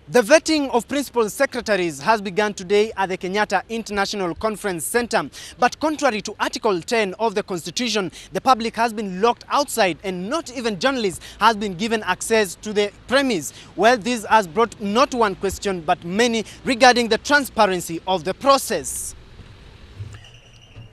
The vetting of principal secretaries has begun today at the Kenyatta International Conference Center. But contrary to Article 10 of the Constitution, the public has been locked outside and not even journalists has been given access to the premise. Well, this has brought not one question but many regarding the transparency of the process.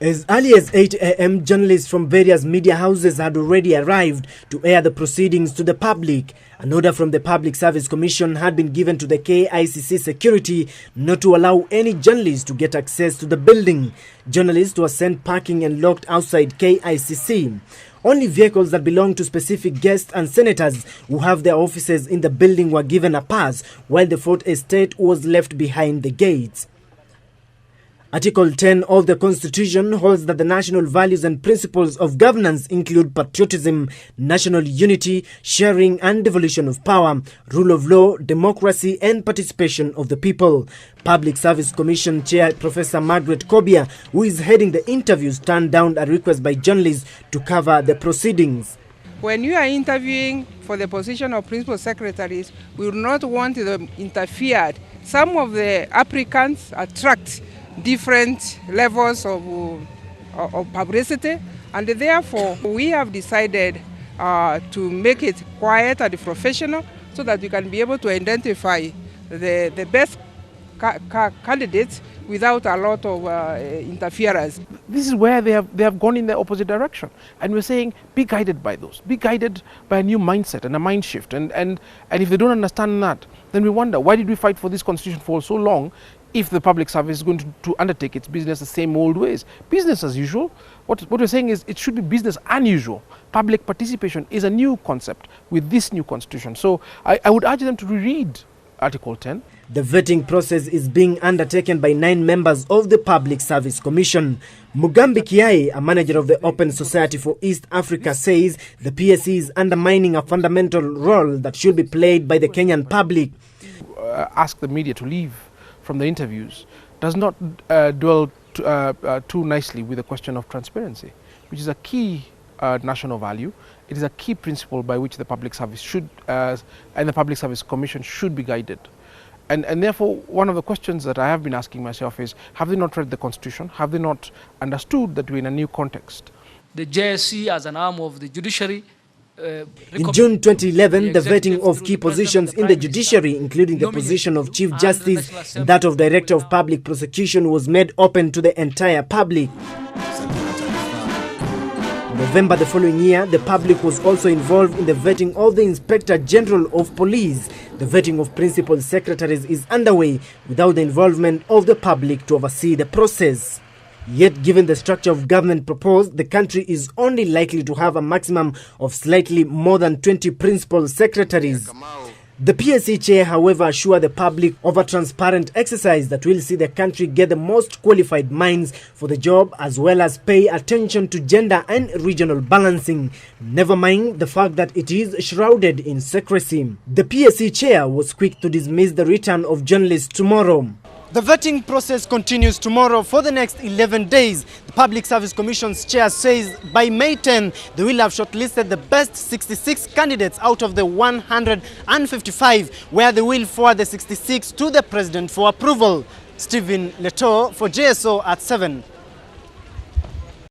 As early as 8 a.m., journalists from various media houses had already arrived to air the proceedings to the public. An order from the Public Service Commission had been given to the KICC security not to allow any journalists to get access to the building. Journalists were sent packing and locked outside KICC. Only vehicles that belong to specific guests and senators who have their offices in the building were given a pass, while the Fourth Estate was left behind the gates. Article 10 of the Constitution holds that the national values and principles of governance include patriotism, national unity, sharing and devolution of power, rule of law, democracy and participation of the people. Public Service Commission Chair Professor Margaret Kobia, who is heading the interviews, turned down a request by journalists to cover the proceedings. When you are interviewing for the position of principal secretaries, we would not want them interfered. Some of the applicants attract different levels of publicity, and therefore we have decided to make it quiet and professional so that we can be able to identify the best candidates without a lot of interference. This is where they have gone in the opposite direction, and we're saying be guided by those, be guided by a new mindset and a mind shift, and if they don't understand that, then we wonder, why did we fight for this constitution for so long if the public service is going to undertake its business the same old ways? Business as usual. What we're saying is it should be business unusual. Public participation is a new concept with this new constitution. So I would urge them to reread Article 10. The vetting process is being undertaken by 9 members of the Public Service Commission. Mugambi Kiai, a manager of the Open Society for East Africa, says the PSC is undermining a fundamental role that should be played by the Kenyan public. Ask the media to leave from the interviews does not dwell too nicely with the question of transparency, which is a key national value. It is a key principle by which the public service should, and the Public Service Commission should be guided. And therefore, one of the questions that I have been asking myself is, have they not read the Constitution? Have they not understood that we're in a new context? The JSC as an arm of the judiciary. In June 2011, the vetting of key positions in the judiciary, including the position of Chief Justice and that of Director of Public Prosecution, was made open to the entire public. In November the following year, the public was also involved in the vetting of the Inspector General of Police. The vetting of principal secretaries is underway without the involvement of the public to oversee the process. Yet, given the structure of government proposed, the country is only likely to have a maximum of slightly more than 20 principal secretaries. The PSC chair, however, assured the public of a transparent exercise that will see the country get the most qualified minds for the job, as well as pay attention to gender and regional balancing, never mind the fact that it is shrouded in secrecy. The PSC chair was quick to dismiss the return of journalists tomorrow. The vetting process continues tomorrow for the next 11 days. The Public Service Commission's chair says by May 10, they will have shortlisted the best 66 candidates out of the 155, where they will forward the 66 to the President for approval. Stephen Leto for JSO at 7.